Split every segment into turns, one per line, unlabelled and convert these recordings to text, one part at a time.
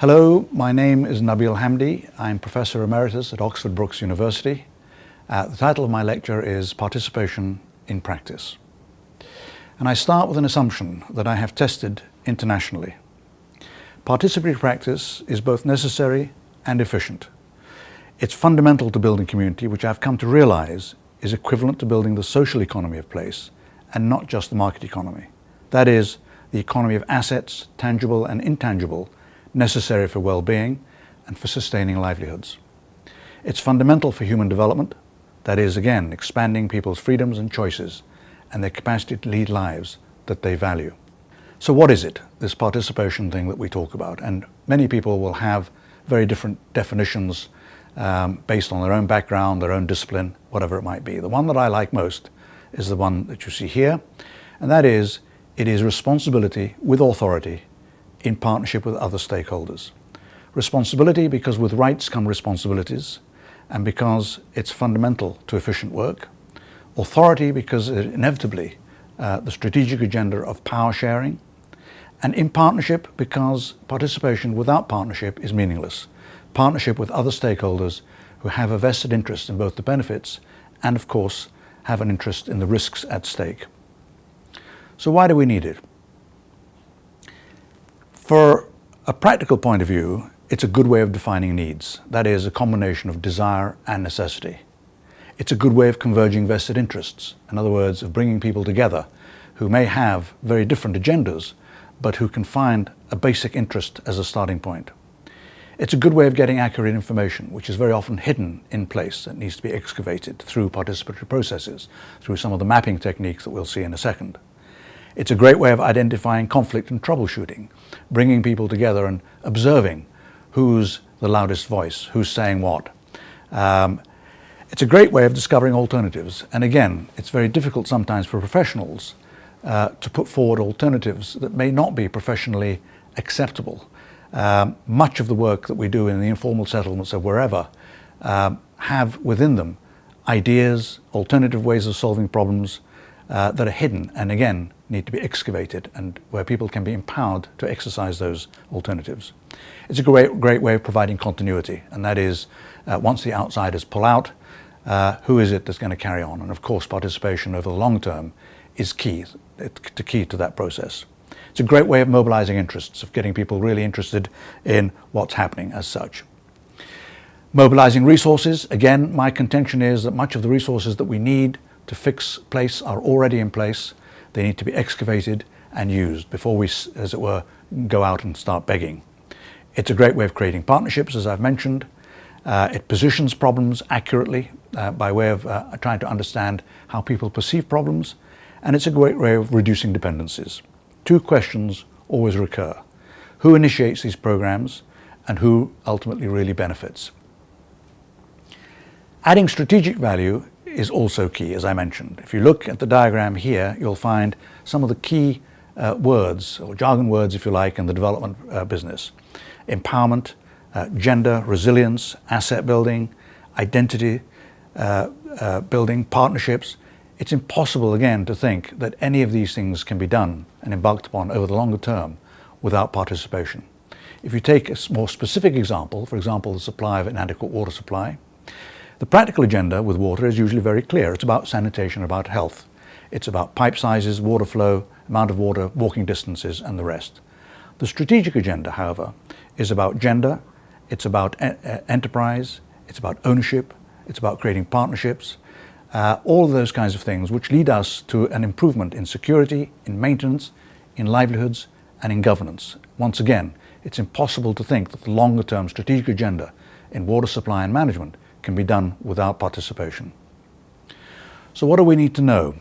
Hello, my name is Nabeel Hamdi. I'm Professor Emeritus at Oxford Brookes University. The title of my lecture is Participation in Practice. And I start with an assumption that I have tested internationally. Participatory practice is both necessary and efficient. It's fundamental to building community, which I've come to realize is equivalent to building the social economy of place and not just the market economy. That is, the economy of assets, tangible and intangible, necessary for well-being and for sustaining livelihoods. It's fundamental for human development, that is, again, expanding people's freedoms and choices and their capacity to lead lives that they value. So what is it, this participation thing that we talk about? And many people will have very different definitions based on their own background, their own discipline, whatever it might be. The one that I like most is the one that you see here, and that is, it is responsibility with authority in partnership with other stakeholders. Responsibility because with rights come responsibilities, and because it's fundamental to efficient work. Authority because inevitably the strategic agenda of power sharing. And in partnership because participation without partnership is meaningless. Partnership with other stakeholders who have a vested interest in both the benefits and, of course, have an interest in the risks at stake. So why do we need it? For a practical point of view, it's a good way of defining needs. That is, a combination of desire and necessity. It's a good way of converging vested interests. In other words, of bringing people together who may have very different agendas, but who can find a basic interest as a starting point. It's a good way of getting accurate information, which is very often hidden in place and needs to be excavated through participatory processes, through some of the mapping techniques that we'll see in a second. It's a great way of identifying conflict and troubleshooting, bringing people together and observing who's the loudest voice, who's saying what. It's a great way of discovering alternatives. And again, it's very difficult sometimes for professionals to put forward alternatives that may not be professionally acceptable. Much of the work that we do in the informal settlements of wherever have within them ideas, alternative ways of solving problems that are hidden and again need to be excavated, and where people can be empowered to exercise those alternatives. It's a great way of providing continuity, and that is once the outsiders pull out, who is it that's going to carry on? And of course participation over the long term is key to that process. It's a great way of mobilizing interests, of getting people really interested in what's happening as such. Mobilizing resources, again, my contention is that much of the resources that we need to fix place are already in place. They need to be excavated and used before we, as it were, go out and start begging. It's a great way of creating partnerships, as I've mentioned. It positions problems accurately by way of trying to understand how people perceive problems. And it's a great way of reducing dependencies. Two questions always recur. Who initiates these programs and who ultimately really benefits? Adding strategic value is also key, as I mentioned. If you look at the diagram here, you'll find some of the key words, or jargon words if you like, in the development business. Empowerment, gender, resilience, asset building, identity building, partnerships. It's impossible, again, to think that any of these things can be done and embarked upon over the longer term without participation. If you take a more specific example, for example, the supply of inadequate water supply, the practical agenda with water is usually very clear. It's about sanitation, about health. It's about pipe sizes, water flow, amount of water, walking distances, and the rest. The strategic agenda, however, is about gender, it's about enterprise, it's about ownership, it's about creating partnerships, all of those kinds of things which lead us to an improvement in security, in maintenance, in livelihoods, and in governance. Once again, it's impossible to think that the longer-term strategic agenda in water supply and management can be done without participation. So what do we need to know?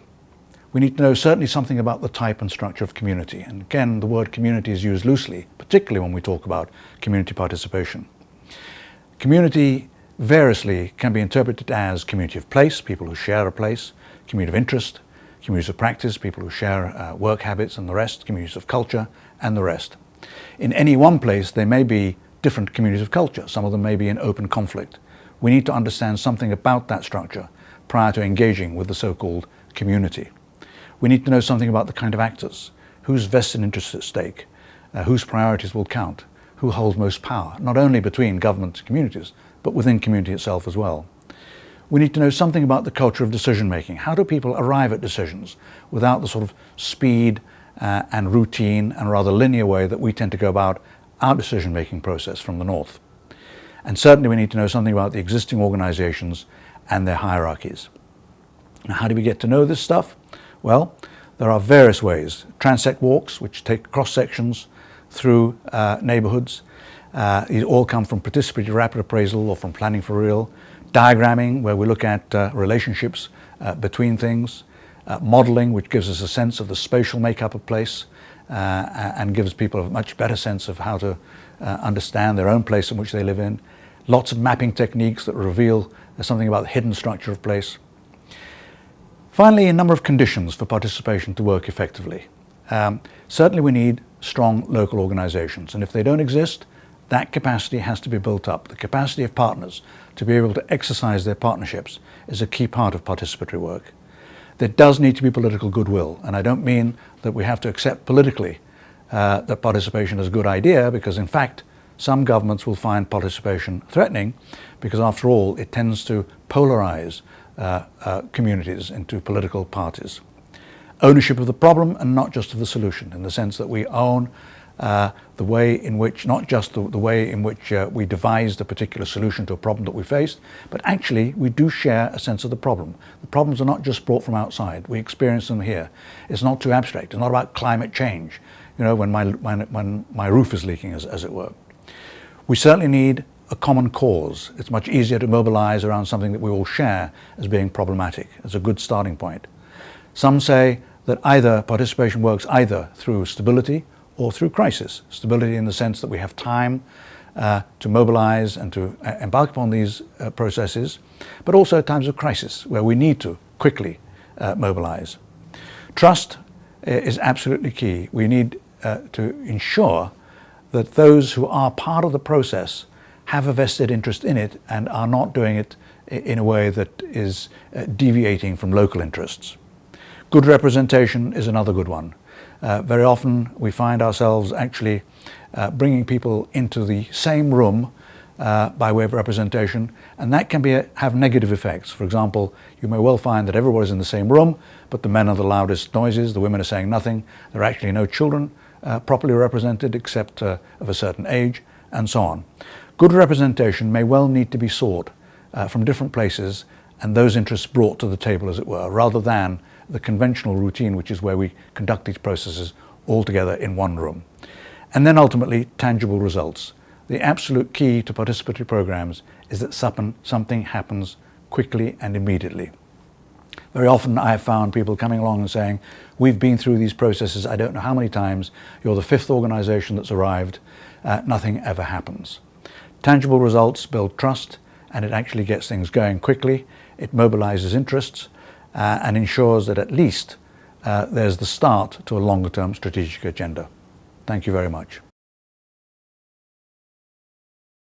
We need to know certainly something about the type and structure of community. And again, the word community is used loosely, particularly when we talk about community participation. Community variously can be interpreted as community of place, people who share a place, community of interest, communities of practice, people who share work habits and the rest, communities of culture and the rest. In any one place, there may be different communities of culture. Some of them may be in open conflict. We need to understand something about that structure prior to engaging with the so-called community. We need to know something about the kind of actors, whose vested interests at stake, whose priorities will count, who holds most power, not only between governments and communities, but within community itself as well. We need to know something about the culture of decision making. How do people arrive at decisions without the sort of speed and routine and rather linear way that we tend to go about our decision making process from the north? And certainly we need to know something about the existing organizations and their hierarchies. Now, how do we get to know this stuff? Well, there are various ways. Transect walks, which take cross-sections through neighborhoods. These all come from participatory rapid appraisal or from planning for real. Diagramming, where we look at relationships between things. Modeling, which gives us a sense of the spatial makeup of place and gives people a much better sense of how to understand their own place in which they live in. Lots of mapping techniques that reveal something about the hidden structure of place. Finally, a number of conditions for participation to work effectively. Certainly we need strong local organizations, and if they don't exist, that capacity has to be built up. The capacity of partners to be able to exercise their partnerships is a key part of participatory work. There does need to be political goodwill, and I don't mean that we have to accept politically that participation is a good idea, because in fact some governments will find participation threatening, because after all it tends to polarize communities into political parties. Ownership of the problem and not just of the solution, in the sense that we own the way in which, not just the way in which we devised a particular solution to a problem that we faced, but actually we do share a sense of the problem. The problems are not just brought from outside, we experience them here. It's not too abstract, it's not about climate change, you know, when my roof is leaking, as it were. We certainly need a common cause. It's much easier to mobilize around something that we all share as being problematic. It's a good starting point. Some say that either participation works either through stability or through crisis. Stability in the sense that we have time to mobilize and to embark upon these processes, but also at times of crisis where we need to quickly mobilize. Trust is absolutely key. We need to ensure that those who are part of the process have a vested interest in it and are not doing it in a way that is deviating from local interests. Good representation is another good one. Very often we find ourselves actually bringing people into the same room by way of representation, and that can have negative effects. For example, you may well find that everybody's in the same room, but the men are the loudest noises, the women are saying nothing, there are actually no children properly represented except of a certain age, and so on. Good representation may well need to be sought from different places and those interests brought to the table, as it were, rather than the conventional routine, which is where we conduct these processes all together in one room. And then ultimately, tangible results. The absolute key to participatory programs is that something happens quickly and immediately. Very often I have found people coming along and saying, we've been through these processes I don't know how many times, you're the fifth organization that's arrived, nothing ever happens. Tangible results build trust, and it actually gets things going quickly. It mobilizes interests and ensures that at least there's the start to a longer term strategic agenda. Thank you very much.